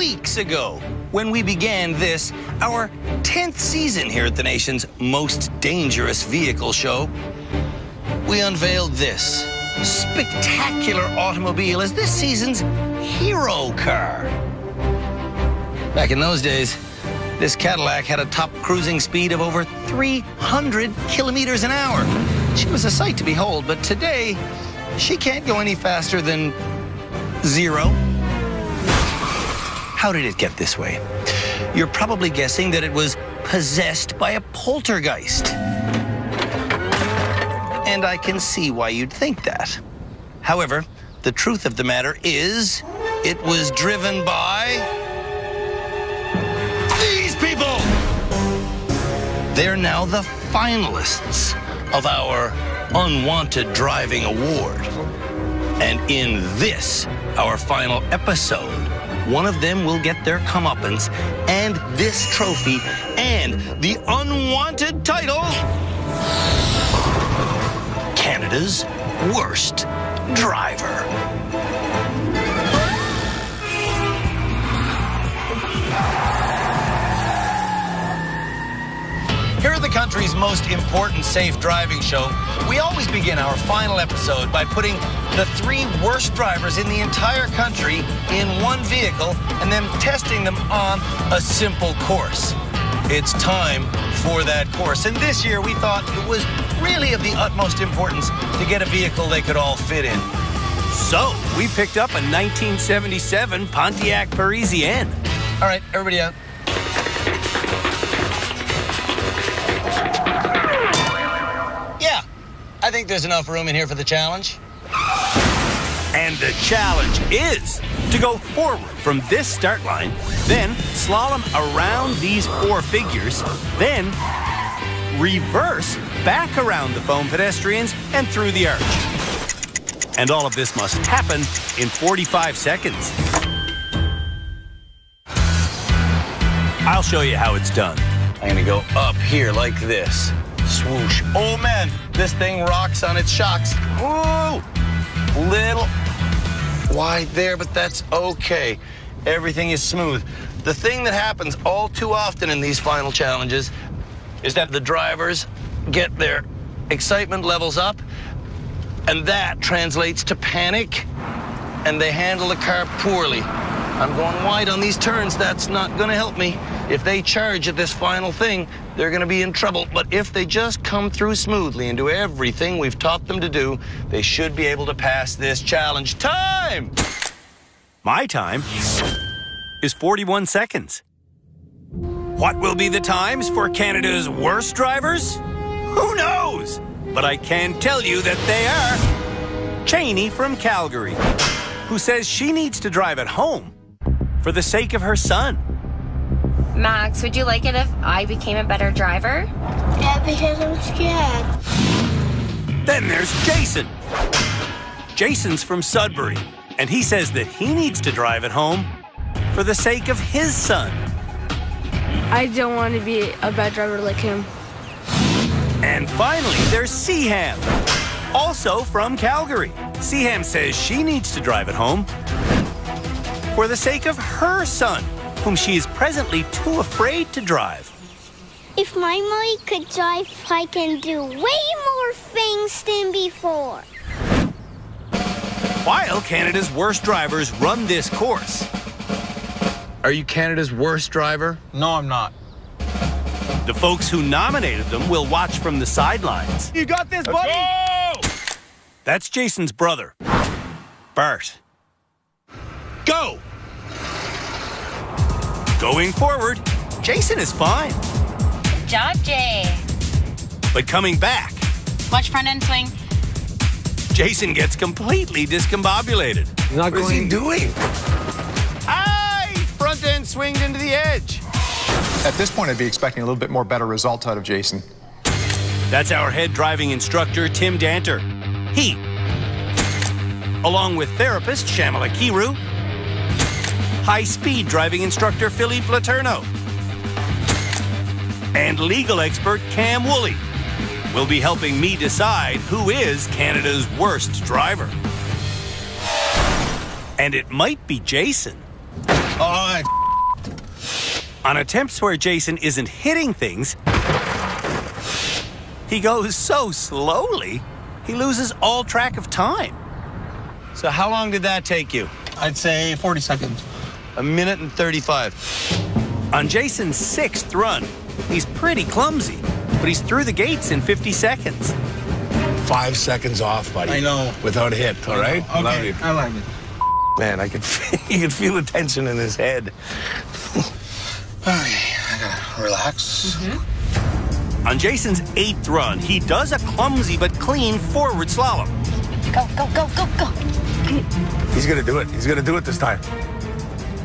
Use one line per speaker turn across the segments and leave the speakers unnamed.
weeks ago when we began this, our 10th season here at the nation's most dangerous vehicle show. We unveiled this spectacular automobile as this season's hero car. Back in those days, this Cadillac had a top cruising speed of over 300 kilometers an hour. She was a sight to behold, but today, she can't go any faster than 0. How did it get this way? You're probably guessing that it was possessed by a poltergeist. And I can see why you'd think that. However, the truth of the matter is, it was driven by these people! They're now the finalists of our Unwanted Driving Award. And in this, our final episode, one of them will get their comeuppance and this trophy and the unwanted title, Canada's Worst Driver. Here at the country's most important safe driving show, we always begin our final episode by putting the 3 worst drivers in the entire country in one vehicle and then testing them on a simple course. It's time for that course. And this year we thought it was really of the utmost importance to get a vehicle they could all fit in. So we picked up a 1977 Pontiac Parisienne. All right, everybody out. I think there's enough room in here for the challenge. And the challenge is to go forward from this start line, then slalom around these 4 figures, then reverse back around the foam pedestrians and through the arch. And all of this must happen in 45 seconds. I'll show you how it's done. I'm gonna go up here like this. Swoosh. Oh man, this thing rocks on its shocks. Ooh, little wide there, but that's okay. Everything is smooth. The thing that happens all too often in these final challenges is that the drivers get their excitement levels up, and that translates to panic, and they handle the car poorly. I'm going wide on these turns. That's not going to help me. If they charge at this final thing, they're going to be in trouble. But if they just come through smoothly and do everything we've taught them to do, they should be able to pass this challenge. Time! My time is 41 seconds. What will be the times for Canada's worst drivers? Who knows? But I can tell you that they are Cheney from Calgary, who says she needs to drive at home for the sake of her son.
Max, would you like it if I became a better driver?
Yeah, because I'm scared.
Then there's Jason. Jason's from Sudbury, and he says that he needs to drive at home for the sake of his son.
I don't want to be a bad driver like him.
And finally, there's Seaham, also from Calgary. Seaham says she needs to drive at home for the sake of her son, whom she is presently too afraid to drive.
If my mommy could drive, I can do way more things than before.
While Canada's worst drivers run this course. Are you Canada's worst driver?
No, I'm not.
The folks who nominated them will watch from the sidelines.
You got this, buddy!
Go! That's Jason's brother, Bart. Go! Going forward, Jason is fine.
Good job, Jay.
But coming back,
Watch front end swing.
Jason gets completely discombobulated.
What is he doing?
Aye! Front end swinged into the edge.
At this point, I'd be expecting a little bit more better results out of Jason.
That's our head driving instructor, Tim Danter. He, along with therapist Shamala Kiru, high-speed driving instructor Philippe Laterno, and legal expert Cam Woolley will be helping me decide who is Canada's worst driver. And it might be Jason. Oh,
On attempts where Jason isn't hitting things, he goes so slowly, he loses all track of time.
so how long did that take you?
I'd say 40 seconds.
1:35.
On Jason's 6th run, he's pretty clumsy, but he's through the gates in 50 seconds.
5 seconds off, buddy.
I know.
Without a hit, all right?
Okay,
Love you.
I like it.
Man, you could feel the tension in his head.
Okay, I gotta relax.
On Jason's 8th run, he does a clumsy but clean forward slalom.
Go, go, go, go, go.
He's gonna do it. He's gonna do it this time.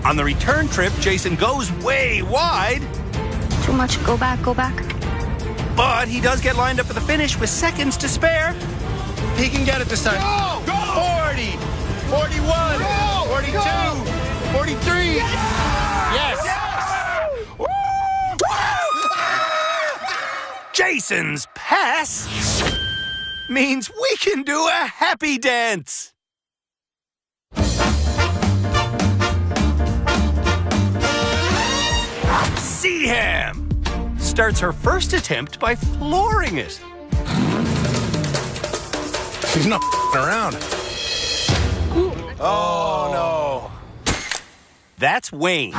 On the return trip, Jason goes way wide,
Too much. Go back. Go back.
but he does get lined up for the finish with seconds to spare.
He can get it this time.
Go!
40, 41, 42, 43. Yes!
Jason's pass means we can do a happy dance. Seaham starts her first attempt by flooring it.
He's not around.
Oh, no.
That's Wayne,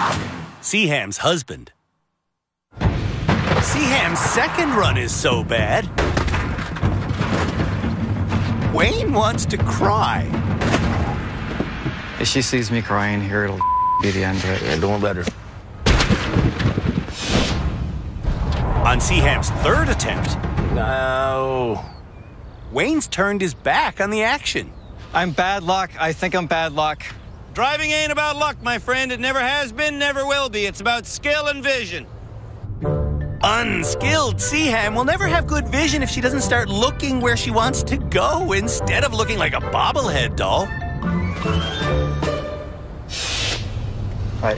Seaham's husband. Seaham's second run is so bad, Wayne wants to cry.
If she sees me crying here, it'll be the end of it.
Yeah, don't let her.
On Seaham's third attempt,
No.
Wayne's turned his back on the action.
I'm bad luck. I think I'm bad luck.
Driving ain't about luck, my friend. It never has been, never will be. It's about skill and vision.
Unskilled Seaham will never have good vision if she doesn't start looking where she wants to go instead of looking like a bobblehead doll.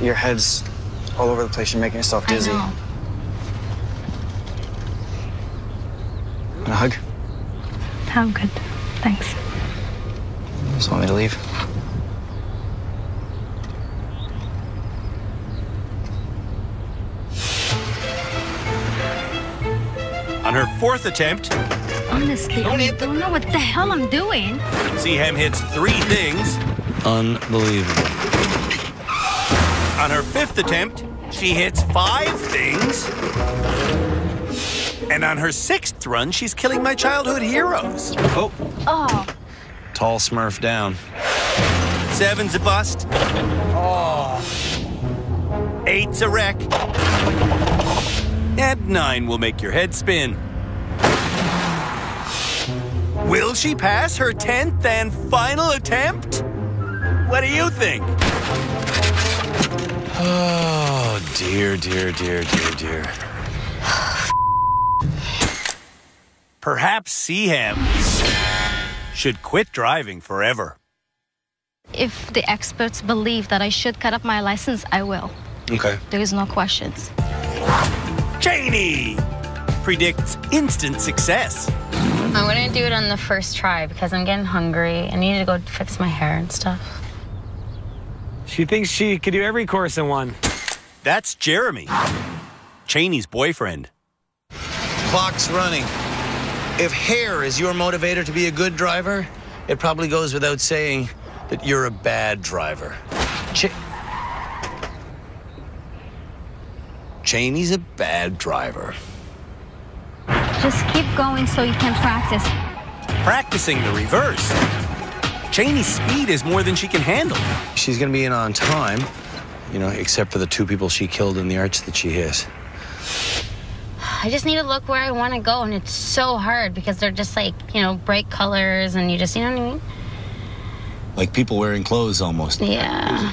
Your head's all over the place. You're making yourself dizzy.
I know.
Want a hug?
I'm good. Thanks.
Just want me to leave?
On her fourth attempt,
Honestly, I don't know what the hell I'm doing.
Seaham hits 3 things.
Unbelievable.
On her fifth attempt, she hits 5 things. And on her 6th run, she's killing my childhood heroes.
Oh,
Oh,
tall Smurf down.
7's a bust.
Oh.
8's a wreck. And 9 will make your head spin. Will she pass her 10th and final attempt? What do you think?
Oh, dear, dear, dear, dear, dear.
Perhaps Seaham should quit driving forever.
If the experts believe that I should cut up my license, I will.
Okay.
There is no questions.
Cheney predicts instant success.
I'm gonna do it on the first try because I'm getting hungry. I need to go fix my hair and stuff.
She thinks she could do every course in one.
That's Jeremy, Cheney's boyfriend.
Clock's running. If hair is your motivator to be a good driver, it probably goes without saying that you're a bad driver. Cheney's a bad driver.
Just keep going so you can practice.
Practicing the reverse. Cheney's speed is more than she can handle.
She's gonna be in on time, you know, except for the 2 people she killed in the arch that she hit.
I just need to look where I want to go, and it's so hard because they're just like, you know, bright colors, and you just, you know what I mean?
Like people wearing clothes almost.
Yeah.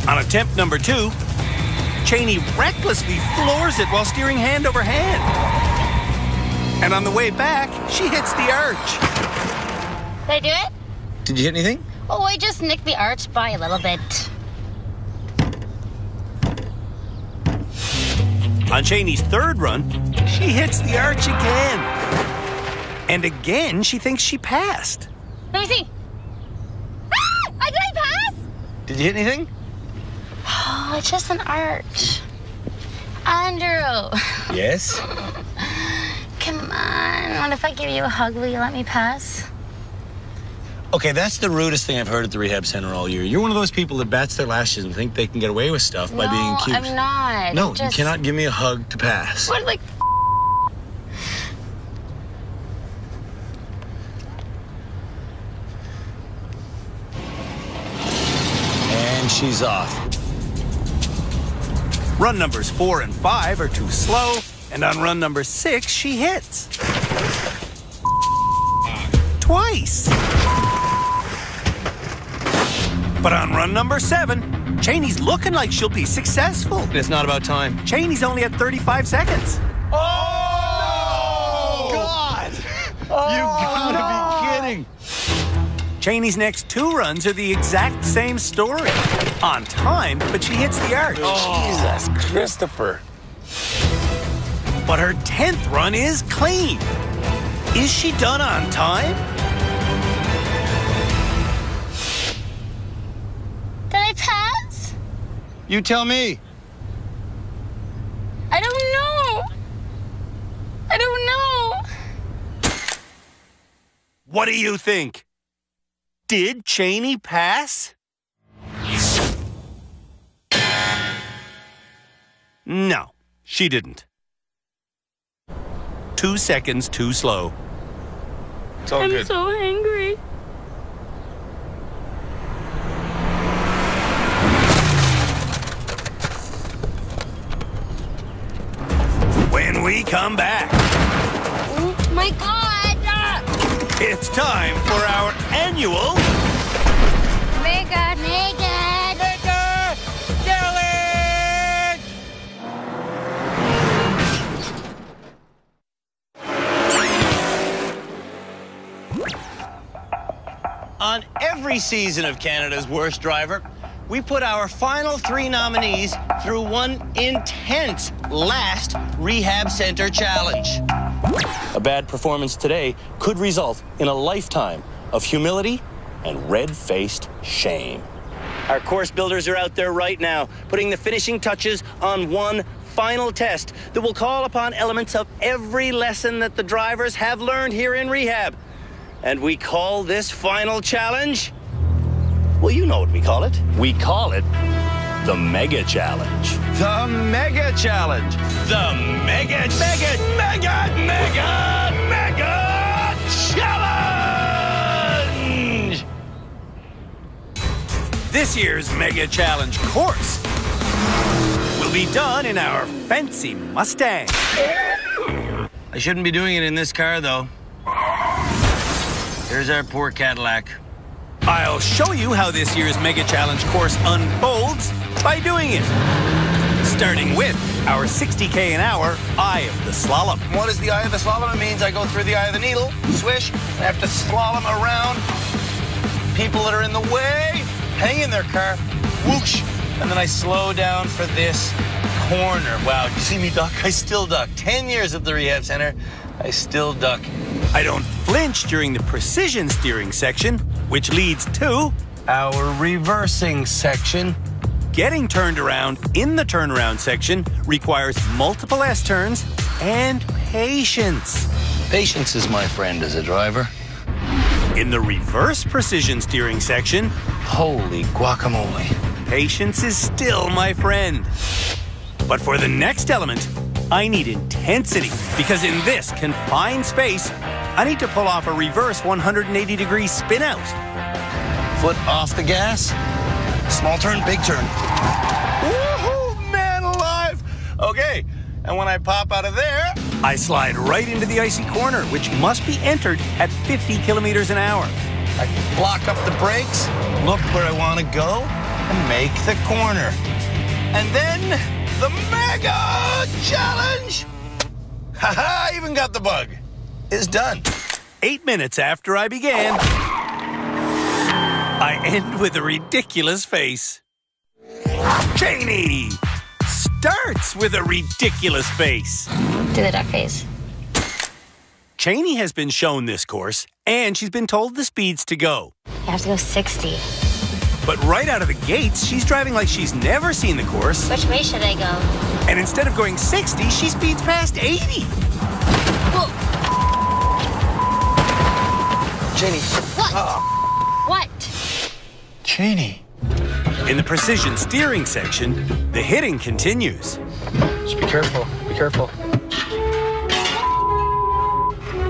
On attempt number 2, Cheney recklessly floors it while steering hand over hand. And on the way back, she hits the arch.
Did I do it?
Did you hit anything?
Oh, I just nicked the arch by a little bit.
On Cheney's 3rd run, she hits the arch again. And again, she thinks she passed.
Let me see. Ah! Did I pass?
Did you hit anything?
Oh, it's just an arch. Andrew.
Yes?
Come on. What if I give you a hug? Will you let me pass?
Okay, that's the rudest thing I've heard at the rehab center all year. You're one of those people that bats their lashes and think they can get away with stuff by being cute.
No, I'm not.
No, you cannot give me a hug to pass.
What, like...
And she's off.
Run numbers 4 and 5 are too slow, and on run number 6, she hits. Twice. But on run number 7, Cheney's looking like she'll be successful.
It's not about time.
Cheney's only at 35 seconds.
Oh! God! Oh, you gotta be kidding.
Cheney's next 2 runs are the exact same story. On time, but she hits the arch.
Oh, Jesus, Christopher.
But her 10th run is clean. Is she done on time?
Did I pass?
You tell me.
I don't know. I don't know.
What do you think? Did Cheney pass? No, she didn't. 2 seconds too slow.
It's all good.
I'm so angry.
When we come back,
Oh my God!
it's time for our annual
Mega
challenge!
On every season of Canada's Worst Driver, we put our final 3 nominees through one intense last rehab center challenge. A bad performance today could result in a lifetime of humility and red-faced shame. Our course builders are out there right now, putting the finishing touches on one final test that will call upon elements of every lesson that the drivers have learned here in rehab. And we call this final challenge, well, you know what we call it. We call it the Mega Challenge. The Mega Challenge. The Mega Challenge!
This year's Mega Challenge course will be done in our fancy Mustang.
I shouldn't be doing it in this car, though. Here's our poor Cadillac.
I'll show you how this year's Mega Challenge course unfolds by doing it. Starting with our 60K an hour Eye of the Slalom.
What is the eye of the slalom? It means I go through the eye of the needle, swish, and I have to slalom around people that are in the way, hang in their car, whoosh, and then I slow down for this corner. Wow, you see me duck? I still duck. 10 years at the rehab center, I still duck.
I don't flinch during the precision steering section, which leads to
our reversing section.
Getting turned around in the turnaround section requires multiple S-turns and patience.
Patience is my friend as a driver.
In the reverse precision steering section,
holy guacamole,
patience is still my friend. But for the next element, I need intensity, because in this confined space, I need to pull off a reverse 180-degree spin out.
Foot off the gas. Small turn, big turn. Woohoo, man alive! Okay, and when I pop out of there,
I slide right into the icy corner, which must be entered at 50 kilometers an hour.
I block up the brakes, look where I want to go, and make the corner. And then the Mega Challenge! Haha, I even got the bug. Is done.
8 minutes after I began, I end with a ridiculous face. Cheney starts with a ridiculous face.
Do the duck face.
Cheney has been shown this course, and she's been told the speeds to go.
You have to go 60.
But right out of the gates, she's driving like she's never seen the course.
Which way should I go?
And instead of going 60, she speeds past 80.
Whoa.
Janie.
What? What?
Janie.
In the precision steering section, the hitting continues.
Just be careful. Be careful.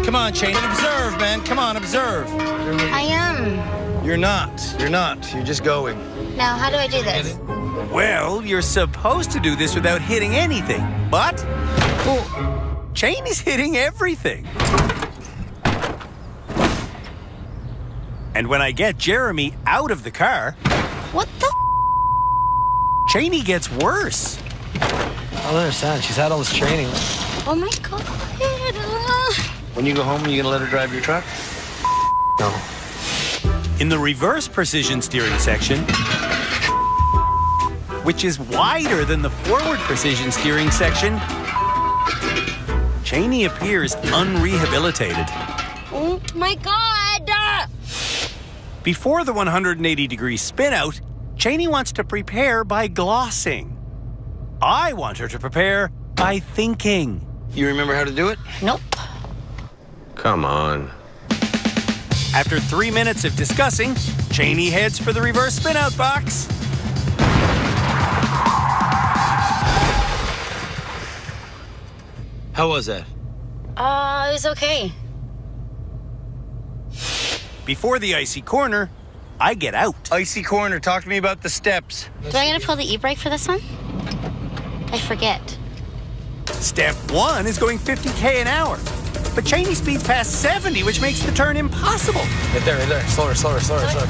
Come on, Shane, observe, man. Come on, observe.
I am.
You're not. You're not. You're just going.
Now, how do I do this?
Well, you're supposed to do this without hitting anything, but Cheney's hitting everything. And when I get Jeremy out of the car,
What the?
Cheney gets worse.
I don't understand. She's had all this training.
Oh my God.
When you go home, are you gonna let her drive your truck?
No.
In the reverse precision steering section, which is wider than the forward precision steering section, Cheney appears unrehabilitated.
Oh my God.
Before the 180-degree spin-out, Cheney wants to prepare by glossing. I want her to prepare by thinking.
You remember how to do it?
Nope.
Come on.
After 3 minutes of discussing, Cheney heads for the reverse spin-out box.
How was that?
It was okay.
Before the icy corner, I get out.
Icy corner, talk to me about the steps.
Do I gotta pull the e-brake for this one? I forget.
Step 1 is going 50k an hour. But Cheney speeds past 70, which makes the turn impossible.
Right there, right there. Slower, slower, slower, slower.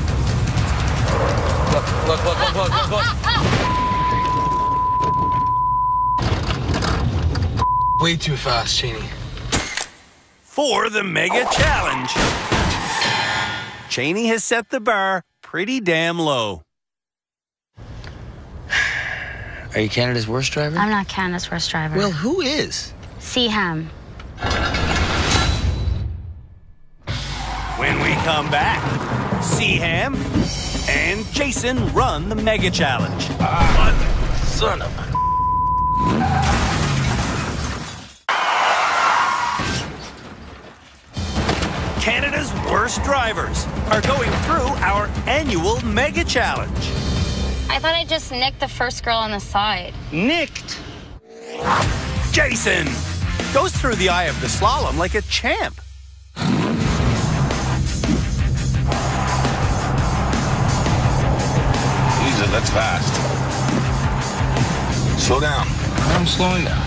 Look, look, look, look, look, look, look. Way too fast, Cheney.
For the mega challenge, Cheney has set the bar pretty damn low.
Are you Canada's worst driver?
I'm not Canada's worst driver.
Well, who is?
Seaham.
When we come back, Seaham and Jason run the mega challenge.
Son of a...
Canada's worst drivers are going through our annual mega challenge.
I thought I just nicked the first girl on the side.
Nicked.
Jason goes through the eye of the slalom like a champ.
Jesus, that's fast. Slow down.
I'm slowing down.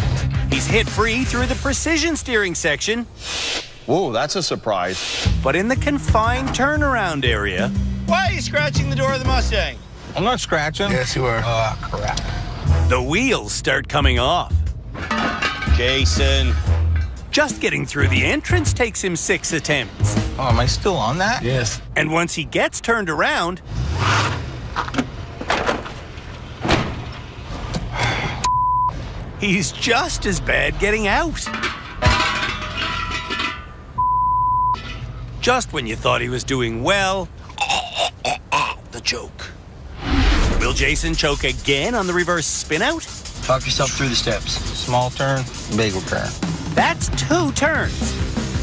He's hit free through the precision steering section,
Whoa, that's a surprise.
but in the confined turnaround area,
Why are you scratching the door of the Mustang?
I'm not scratching.
Yes, you are.
Oh, crap.
the wheels start coming off.
Jason.
Just getting through the entrance takes him 6 attempts.
Oh, am I still on that?
Yes.
And once he gets turned around, he's just as bad getting out. Just when you thought he was doing well,
The joke.
will Jason choke again on the reverse spin-out?
Talk yourself through the steps.
Small turn, big turn.
That's 2 turns.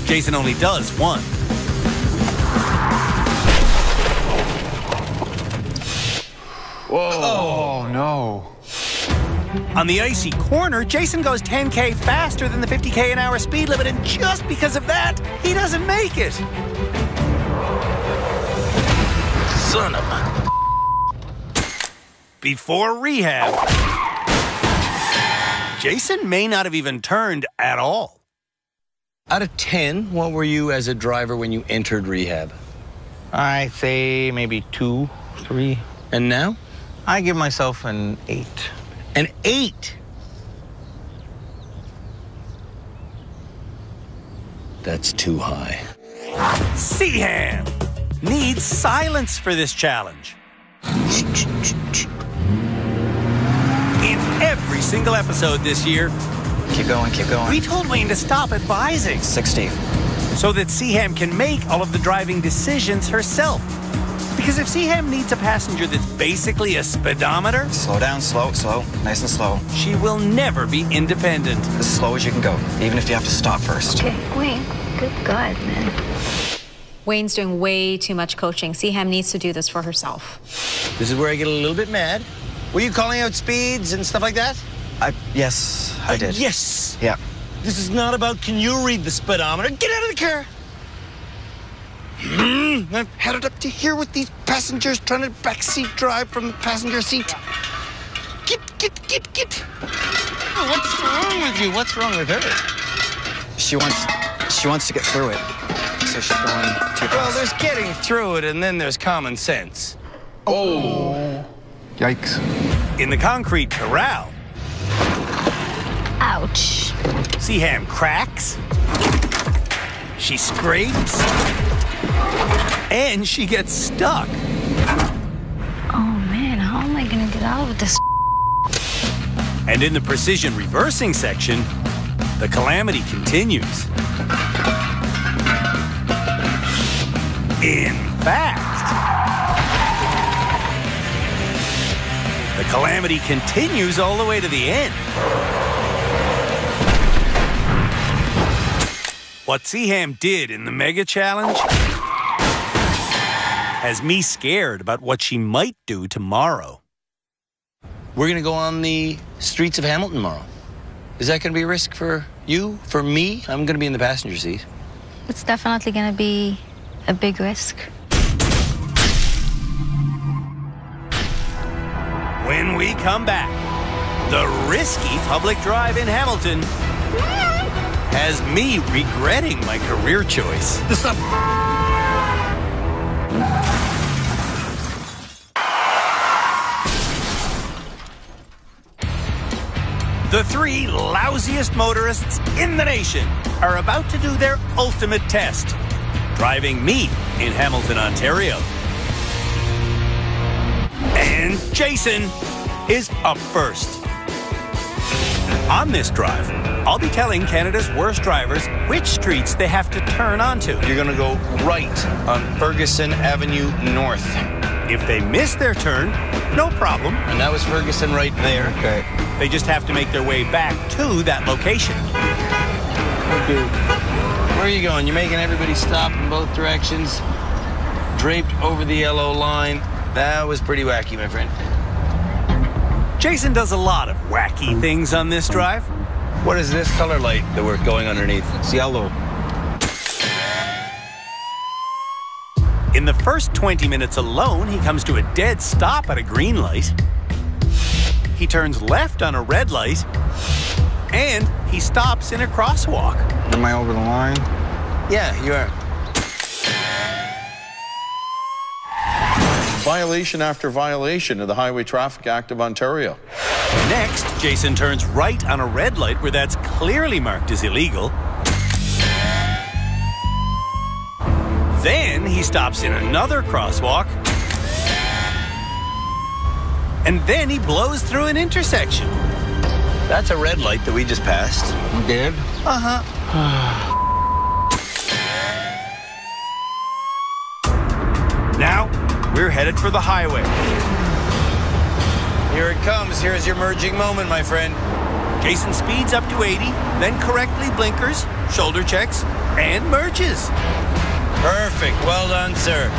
Jason only does 1.
Whoa.
Oh, no.
On the icy corner, Jason goes 10k faster than the 50k an hour speed limit, and just because of that, he doesn't make it.
Son of a...
Before rehab, Jason may not have even turned at all.
Out of 10, what were you as a driver when you entered rehab?
I say maybe 2, 3.
And now?
I give myself an 8.
An 8. That's too high.
Seaham needs silence for this challenge. In every single episode this year,
Keep going, keep going.
we told Wayne to stop advising
60.
so that Seaham can make all of the driving decisions herself. Because if Seaham needs a passenger that's basically a speedometer,
Slow down, slow, nice and slow.
she will never be independent.
As slow as you can go, even if you have to stop first.
Okay, Wayne. Good God, man.
Wayne's doing way too much coaching. Seaham needs to do this for herself.
This is where I get a little bit mad. Were you calling out speeds and stuff like that?
Yes, I did.
Yes.
Yeah.
This is not about can you read the speedometer. Get out of the car. I've had it up to here with these passengers trying to backseat drive from the passenger seat. Get. Oh, what's wrong with you? What's wrong with her?
She wants to get through it. So she's going too fast.
Well, there's getting through it, and then there's common sense.
Oh. Yikes.
In the concrete corral,
Ouch.
Seaham cracks, she scrapes, and she gets stuck.
Oh, man, how am I going to get out of this?
And in the precision reversing section, the calamity continues. In fact, the calamity continues all the way to the end. What Seaham did in the Mega Challenge has me scared about what she might do tomorrow.
We're going to go on the streets of Hamilton tomorrow. Is that going to be a risk for you, for me? I'm going to be in the passenger seat.
It's definitely going to be a big risk.
When we come back, the risky public drive in Hamilton has me regretting my career choice. The three lousiest motorists in the nation are about to do their ultimate test, driving me in Hamilton, Ontario. And Jason is up first. On this drive, I'll be telling Canada's worst drivers which streets they have to turn onto.
You're going to go right on Ferguson Avenue North.
If they miss their turn, no problem.
And that was Ferguson right there.
Okay.
They just have to make their way back to that location.
Okay. Where are you going? You're making everybody stop in both directions. Draped over the yellow line. That was pretty wacky, my friend.
Jason does a lot of wacky things on this drive.
What is this color light that we're going underneath?
It's yellow.
In the first 20 minutes alone, he comes to a dead stop at a green light. He turns left on a red light, and he stops in a crosswalk.
Am I over the line?
Yeah, you are.
Violation after violation of the Highway Traffic Act of Ontario.
Next, Jason turns right on a red light where that's clearly marked as illegal. Then he stops in another crosswalk. And then he blows through an intersection.
That's a red light that we just passed.
You did?
Uh-huh.
Now, we're headed for the highway.
Here it comes. Here's your merging moment, my friend.
Jason speeds up to 80, then correctly blinkers, shoulder checks, and merges.
Perfect. Well done, sir.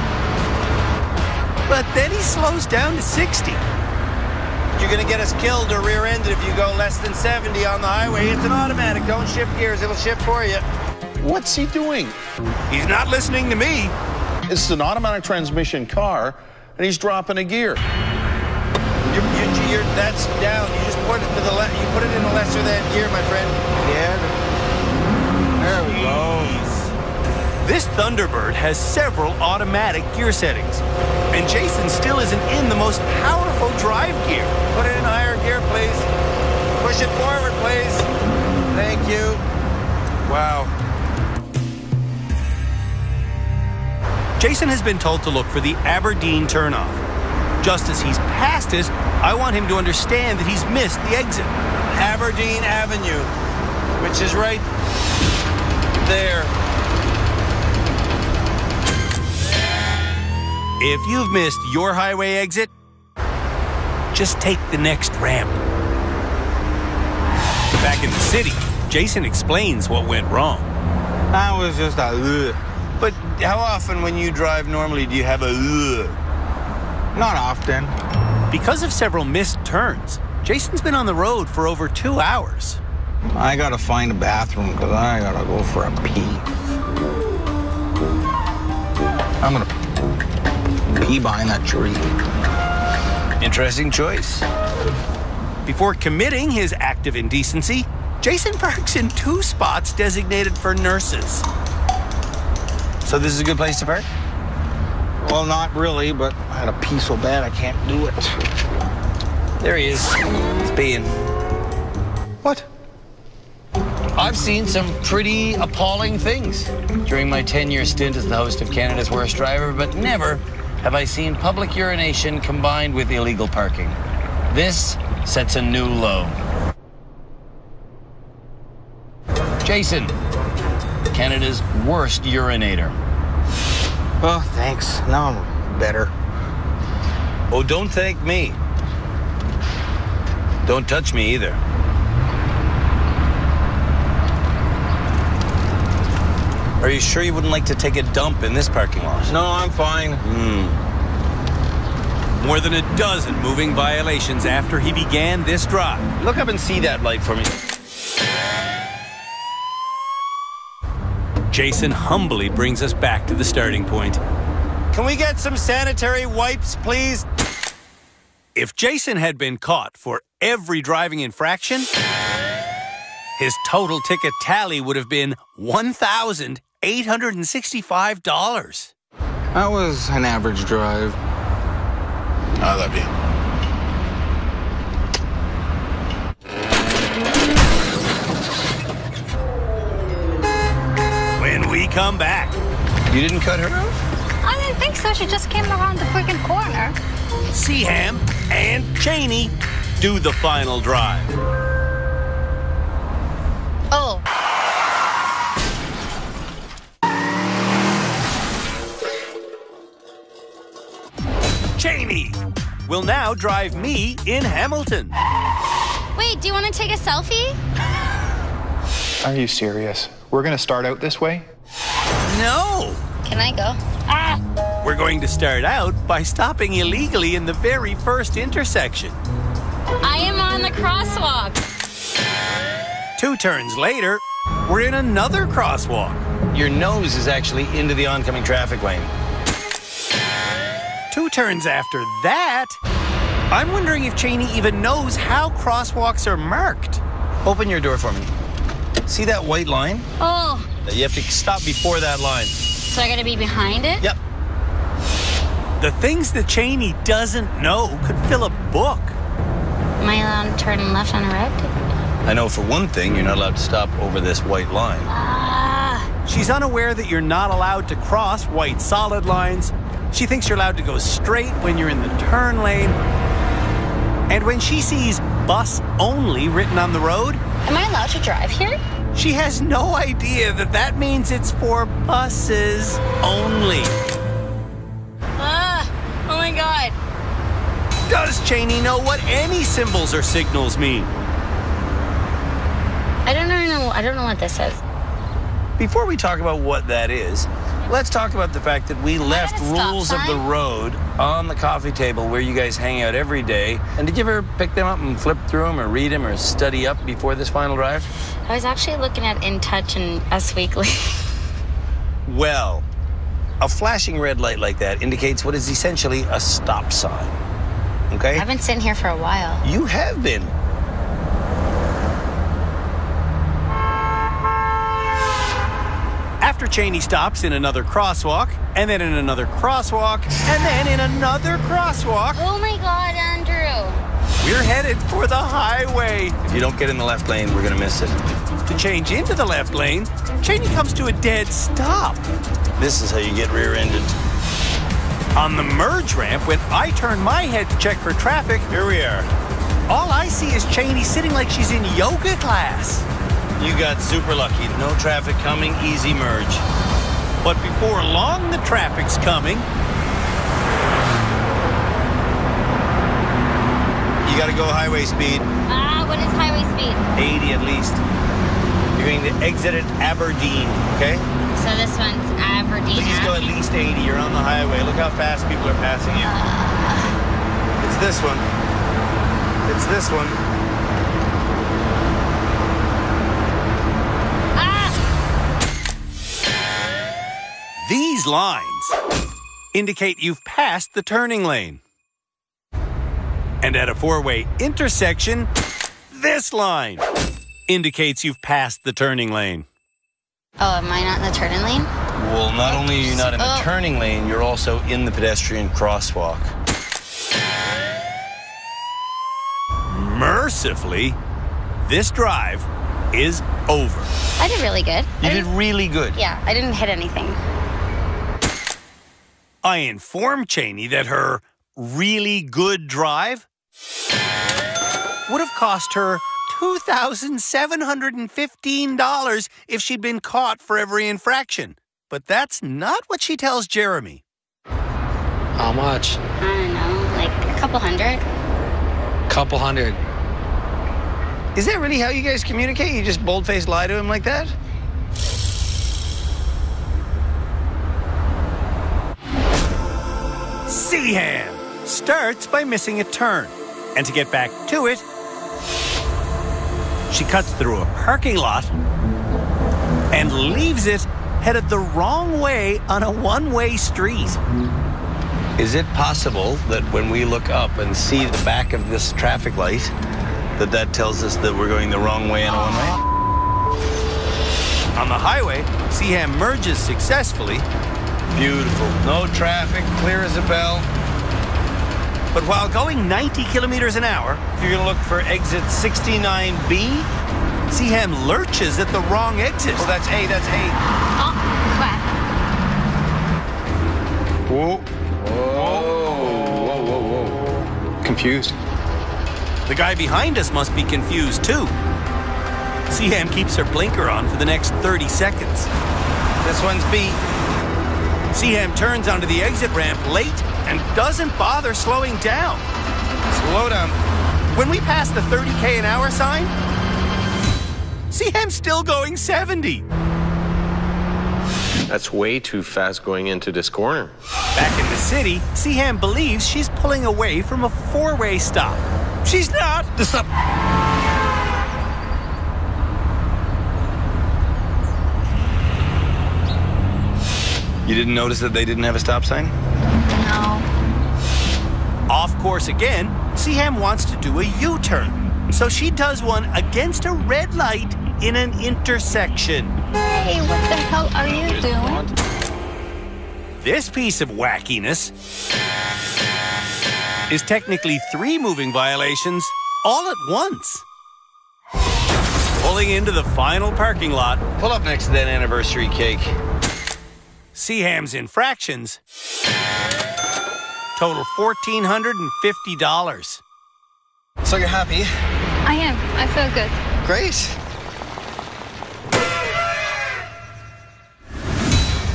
But then he slows down to 60.
You're going to get us killed or rear-ended if you go less than 70 on the highway. It's an automatic. Don't shift gears. It'll shift for you.
What's he doing?
He's not listening to me.
It's an automatic transmission car, and he's dropping a gear.
That's down. You just put it to the left. You put it in the lesser than gear, my friend. Yeah. There we go.
This Thunderbird has several automatic gear settings, and Jason still isn't in the most powerful drive gear.
Put it in higher gear, please. Push it forward, please. Thank you. Wow.
Jason has been told to look for the Aberdeen turnoff. Just as he's passed it, I want him to understand that he's missed the exit.
Aberdeen Avenue, which is right there.
If you've missed your highway exit, just take the next ramp. Back in the city, Jason explains what went wrong.
I was just a ugh.
But how often when you drive normally do you have a ugh?
Not often.
Because of several missed turns, Jason's been on the road for over 2 hours.
I gotta find a bathroom because I gotta go for a pee. I'm gonna pee behind that tree.
Interesting choice.
Before committing his act of indecency, Jason parks in 2 spots designated for nurses.
So this is a good place to park?
Well, not really, but I had to pee so bad I can't do it.
There he is. He's peeing.
What?
I've seen some pretty appalling things during my 10-year stint as the host of Canada's Worst Driver, but never have I seen public urination combined with illegal parking. This sets a new low. Jason, Canada's worst urinator.
Oh, thanks. Now I'm better.
Oh, don't thank me. Don't touch me either. Are you sure you wouldn't like to take a dump in this parking lot?
No, I'm fine.
More than a dozen moving violations after he began this drive.
Look up and see that light for me.
Jason humbly brings us back to the starting point.
Can we get some sanitary wipes, please?
If Jason had been caught for every driving infraction, his total ticket tally would have been $1,865.
That was an average drive.
I love you.
When we come back,
You didn't cut her out?
I didn't think so. She just came around the freaking corner.
Seaham and Cheney do the final drive.
Oh.
Cheney will now drive me in Hamilton.
Wait, do you want to take a selfie?
Are you serious? We're gonna start out this way?
No!
Can I go? Ah!
We're going to start out by stopping illegally in the very first intersection.
I am on the crosswalk.
2 turns later, we're in another crosswalk.
Your nose is actually into the oncoming traffic lane.
2 turns after that, I'm wondering if Cheney even knows how crosswalks are marked.
Open your door for me. See that white line?
Oh,
You have to stop before that line.
so I gotta be behind it?
Yep.
The things that Cheney doesn't know could fill a book.
Am I allowed to turn left on a red?
I know for one thing, you're not allowed to stop over this white line.
Ah.
She's unaware that you're not allowed to cross white solid lines. She thinks you're allowed to go straight when you're in the turn lane. And when she sees bus only written on the road,
Am I allowed to drive here?
she has no idea that that means it's for buses only.
Ah, oh my God.
Does Cheney know what any symbols or signals mean?
I don't know what this is.
Before we talk about what that is, let's talk about the fact that we left
at a stop
rules of the
sign?
road on the coffee table where you guys hang out every day. And did you ever pick them up and flip through them or read them or study up before this final drive?
I was actually looking at In Touch and Us Weekly.
Well, a flashing red light like that indicates what is essentially a stop sign. Okay?
I've been sitting here for a while.
You have been.
After Cheney stops in another crosswalk, and then in another crosswalk, and then in another crosswalk,
Oh my God, Andrew.
we're headed for the highway.
If you don't get in the left lane, we're going to miss it.
To change into the left lane, Cheney comes to a dead stop.
This is how you get rear-ended.
On the merge ramp, when I turn my head to check for traffic,
Here we are.
all I see is Cheney sitting like she's in yoga class.
You got super lucky. No traffic coming, easy merge.
But before long, the traffic's coming.
You gotta go highway speed.
What is highway speed?
80 at least. You're going to exit at Aberdeen, okay?
So this one's Aberdeen.
Please go at least 80. You're on the highway. Look how fast people are passing you. It's this one. It's this one.
These lines indicate you've passed the turning lane. And at a four-way intersection, this line indicates you've passed the turning lane.
Oh, am I not in the turning lane?
Well, not only are you not in the turning lane, you're also in the pedestrian crosswalk.
Mercifully, this drive is over.
I did really good.
You did really good.
Yeah, I didn't hit anything.
I informed Cheney that her really good drive would have cost her $2,715 if she'd been caught for every infraction. But that's not what she tells Jeremy.
How much?
I don't know, like a couple hundred.
Couple hundred.
Is that really how you guys communicate? You just bold-faced lie to him like that?
Seaham starts by missing a turn. And to get back to it, she cuts through a parking lot and leaves it headed the wrong way on a one-way street.
Is it possible that when we look up and see the back of this traffic light, that tells us that we're going the wrong way on a one-way?
On the highway, Seaham merges successfully.
Beautiful. No traffic, clear as a bell.
But while going 90 kilometers an hour,
you're going to look for exit 69B.
Seaham lurches at the wrong exit.
Oh, that's A, that's A.
Oh, crap.
Whoa.
Whoa, whoa, whoa, whoa. Confused.
The guy behind us must be confused too. Seaham keeps her blinker on for the next 30 seconds.
This one's B.
Seaham turns onto the exit ramp late and doesn't bother slowing down.
Slow down.
When we pass the 30K an hour sign, Seaham's still going 70.
That's way too fast going into this corner.
Back in the city, Seaham believes she's pulling away from a four-way stop. She's not.
Stop. You didn't notice that they didn't have a stop sign?
No.
Off course again, Seaham wants to do a U-turn. So she does one against a red light in an intersection.
Hey, what the hell are you doing?
This piece of wackiness is technically 3 moving violations all at once. Pulling into the final parking lot.
Pull up next to that anniversary cake.
Seaham's infractions total $1,450.
So you're happy?
I am. I feel good.
Great.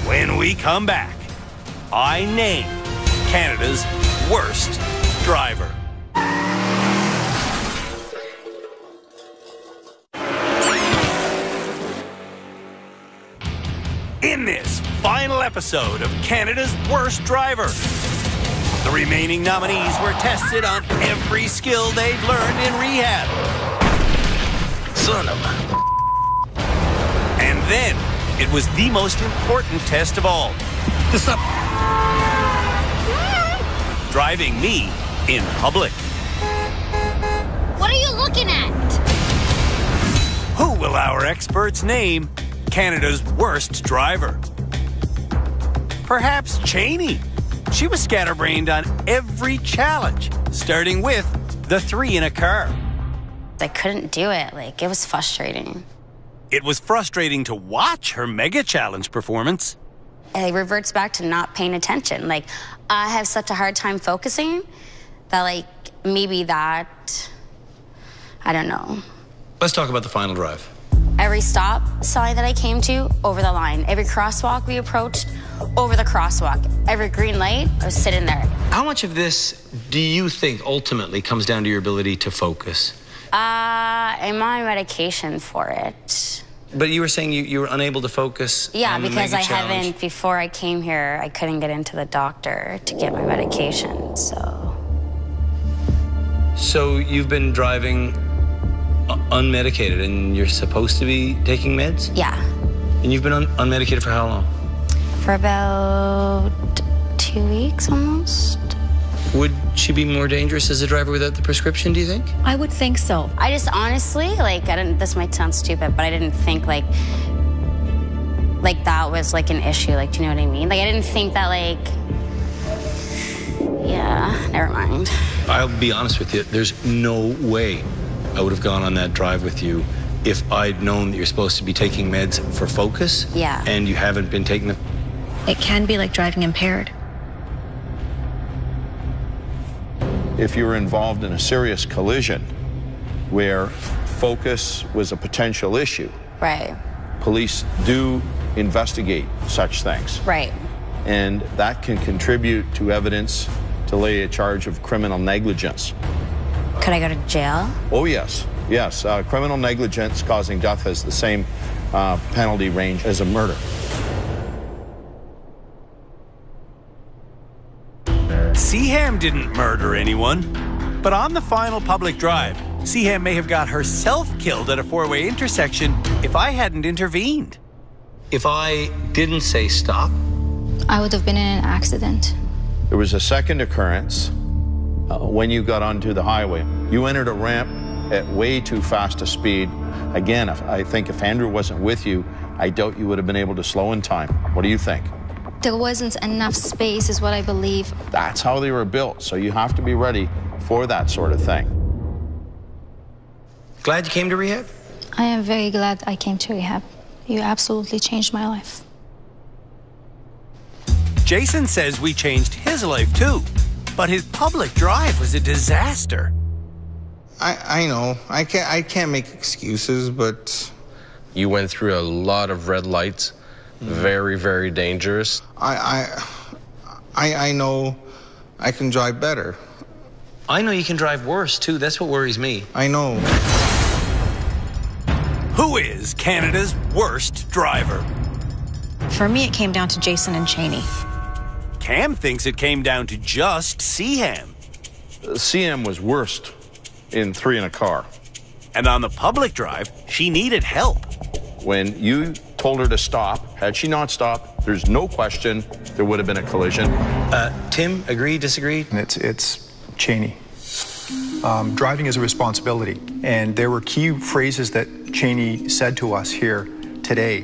When we come back, I name Canada's worst driver. In this final episode of Canada's Worst Driver, the remaining nominees were tested on every skill they'd learned in rehab.
Son of a...
And then it was the most important test of all.
Stop.
Driving me in public.
What are you looking at?
Who will our experts name Canada's worst driver? Perhaps Cheney. She was scatterbrained on every challenge, starting with the 3 in a car.
I couldn't do it. Like, it was frustrating.
It was frustrating to watch her mega challenge performance.
It reverts back to not paying attention. Like, I have such a hard time focusing that, like, maybe that, I don't know.
Let's talk about the final drive.
Every stop sign that I came to, over the line. Every crosswalk we approached, over the crosswalk. Every green light, I was sitting there.
How much of this do you think ultimately comes down to your ability to focus?
I'm on medication for it.
But you were saying you were unable to focus.
Yeah,
on the
because
mega
I
challenge.
haven't, before I came here, I couldn't get into the doctor to get my medication, so.
So you've been driving unmedicated and you're supposed to be taking meds?
Yeah.
And you've been unmedicated for how long?
For about 2 weeks almost.
Would she be more dangerous as a driver without the prescription, do you think?
I would think so.
I just honestly, like, this might sound stupid, but I didn't think like that was like an issue, like, do you know what I mean? Like, I didn't think that, like, yeah, never mind.
I'll be honest with you, there's no way I would have gone on that drive with you if I'd known that you're supposed to be taking meds for focus.
Yeah.
And you haven't been taking them.
It can be like driving impaired.
If you were involved in a serious collision where focus was a potential issue,
Right.
police do investigate such things.
Right.
And that can contribute to evidence to lay a charge of criminal negligence.
Could I go to jail?
Oh, yes. Yes. Criminal negligence causing death has the same penalty range as a murder.
Seaham didn't murder anyone, but on the final public drive, Seaham may have got herself killed at a four-way intersection if I hadn't intervened.
If I didn't say stop,
I would have been in an accident.
There was a second occurrence when you got onto the highway. You entered a ramp at way too fast a speed. Again, I think if Andrew wasn't with you, I doubt you would have been able to slow in time. What do you think?
There wasn't enough space, is what I believe.
That's how they were built, so you have to be ready for that sort of thing.
glad you came to rehab?
I am very glad I came to rehab. You absolutely changed my life.
Jason says we changed his life too, but his public drive was a disaster.
I know. I can't make excuses, but...
You went through a lot of red lights. Very, very dangerous.
I know I can drive better.
I know you can drive worse, too. That's what worries me.
I know.
Who is Canada's worst driver?
For me, it came down to Jason and Cheney.
Cam thinks it came down to just Seaham.
CM was worst in 3 in a car.
And on the public drive, she needed help.
When you told her to stop, had she not stopped, there's no question there would have been a collision.
Tim, agree, disagree?
It's Cheney. Driving is a responsibility. And there were key phrases that Cheney said to us here today,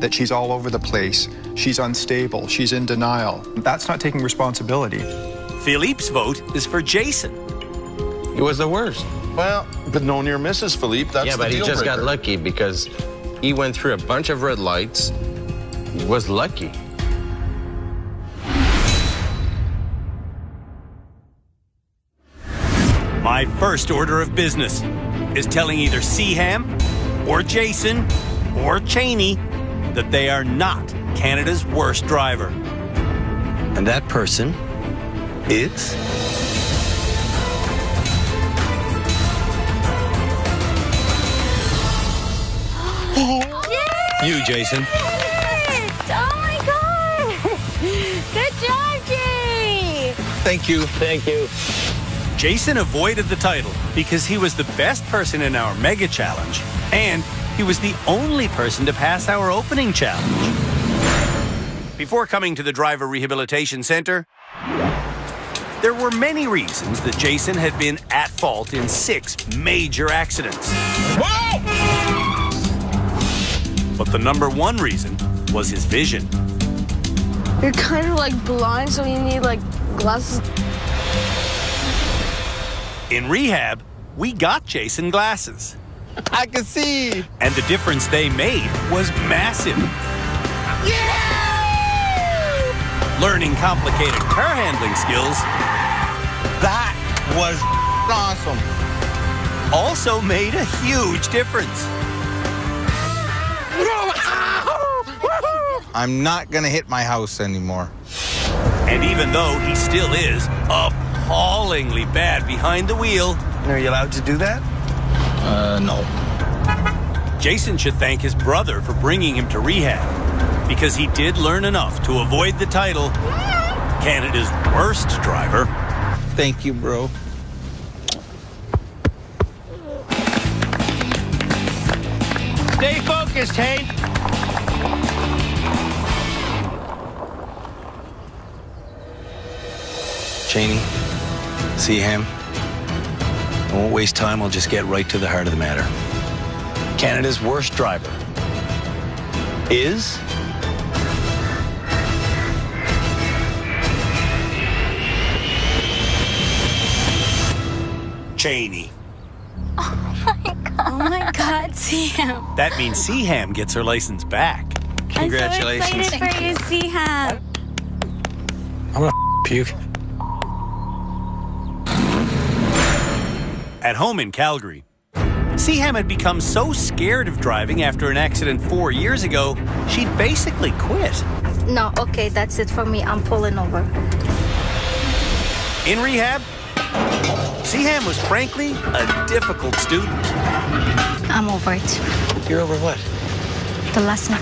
that she's all over the place, she's unstable, she's in denial. That's not taking responsibility.
Philippe's vote is for Jason.
He was the worst.
Well, but no near misses, Philippe. That's
yeah, but he just got lucky because he went through a bunch of red lights. He was lucky.
My first order of business is telling either Seaham or Jason or Cheney that they are not Canada's worst driver.
And that person is... You, Jason.
Oh my God! Good job, Jay!
Thank you.
Thank you.
Jason avoided the title because he was the best person in our mega challenge, and he was the only person to pass our opening challenge. Before coming to the Driver Rehabilitation Center, there were many reasons that Jason had been at fault in 6 major accidents. But the number one reason was his vision.
You're kind of like blind, so you need like glasses.
In rehab, we got Jason glasses.
I can see.
And the difference they made was massive.
Yeah!
Learning complicated car handling skills.
That was awesome.
Also made a huge difference.
I'm not going to hit my house anymore.
And even though he still is appallingly bad behind the wheel...
Are you allowed to do that?
No.
Jason should thank his brother for bringing him to rehab, because he did learn enough to avoid the title Canada's worst driver.
Thank you, bro.
Stay focused, hey?
Cheney, Seaham, I won't waste time. I'll just get right to the heart of the matter. Canada's worst driver is...
Cheney.
Oh my God, Seaham.
That means Seaham gets her license back.
Congratulations.
I'm so excited for you, Seaham.
I'm gonna puke.
At home in Calgary, Seaham had become so scared of driving after an accident 4 years ago, she'd basically quit.
No, okay, that's it for me. I'm pulling over.
In rehab, Seaham was frankly a difficult student.
I'm over it.
You're over what?
The lesson.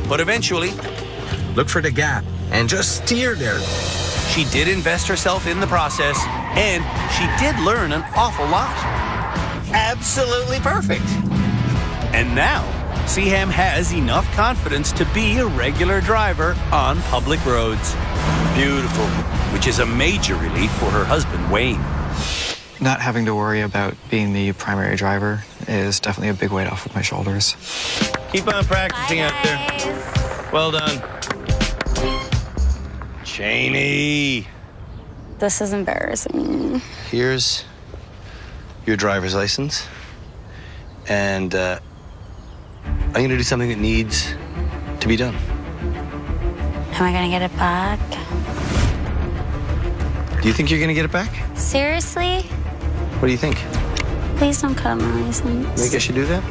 But eventually,
Look for the gap and just steer there.
she did invest herself in the process, and she did learn an awful lot.
Absolutely perfect.
And now, Seaham has enough confidence to be a regular driver on public roads. Beautiful. Which is a major relief for her husband, Wayne.
Not having to worry about being the primary driver is definitely a big weight off of my shoulders.
Keep on practicing out there. Well done.
Cheney.
This is embarrassing.
Here's your driver's license. And I'm going to do something that needs to be done.
Am I gonna get it back?
Do you think you're going to get it back?
Seriously?
What do you think?
Please don't cut my license.
You think I should do that?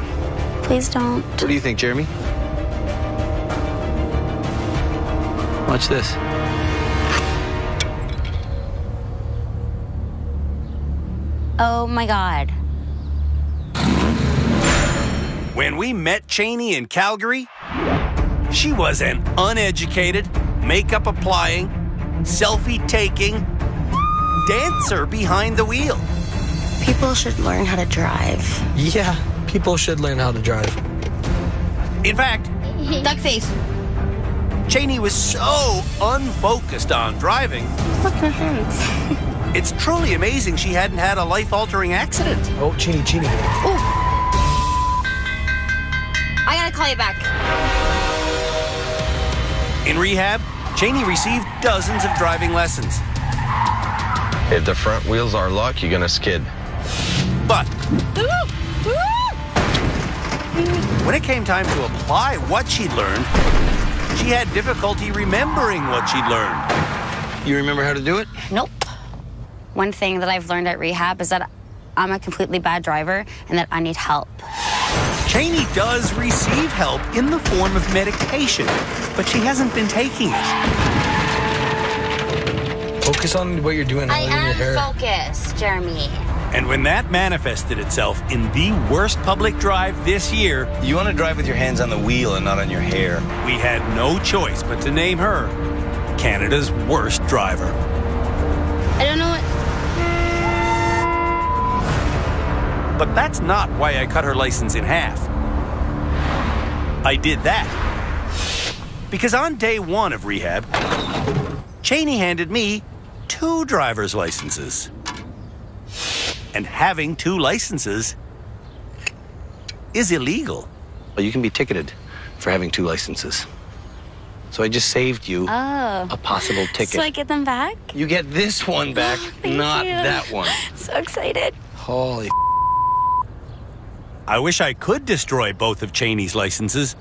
Please don't.
What do you think, Jeremy? Watch this.
Oh my God.
When we met Cheney in Calgary, she was an uneducated, makeup applying, selfie taking dancer behind the wheel.
People should learn how to drive.
Yeah, people should learn how to drive.
In fact,
Duck face.
Cheney was so unfocused on driving.
Look, her hands.
It's truly amazing she hadn't had a life-altering accident.
Oh, Cheney.
Ooh. I gotta call you back.
In rehab, Cheney received dozens of driving lessons.
If the front wheels are locked, you're gonna skid.
But when it came time to apply what she'd learned, she had difficulty remembering what she'd learned.
You remember how to do it?
Nope. One thing that I've learned at rehab is that I'm a completely bad driver and that I need help.
Cheney does receive help in the form of medication, but she hasn't been taking it.
Focus on what you're doing.
I am focused, Jeremy.
And when that manifested itself in the worst public drive this year,
You want to drive with your hands on the wheel and not on your hair.
we had no choice but to name her Canada's worst driver.
I don't know what...
But that's not why I cut her license in half. I did that because on day one of rehab, Cheney handed me 2 driver's licenses. And having 2 licenses is illegal.
Well, you can be ticketed for having 2 licenses. So I just saved you a possible ticket.
So I get them back?
You get this one back, not that one.
So excited.
Holy.
I wish I could destroy both of Cheney's licenses,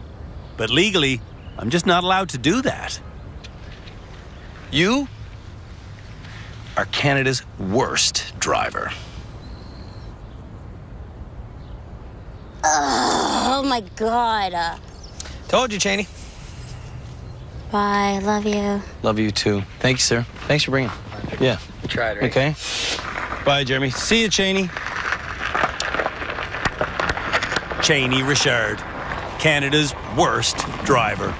but legally, I'm just not allowed to do that.
You are Canada's worst driver.
Oh my God.
Told you, Cheney.
Bye. Love you.
Love you too. Thank you, sir. Thanks for bringing. Yeah.
You tried, right?
Okay. Bye, Jeremy. See you, Cheney.
Cheney Richard, Canada's worst driver.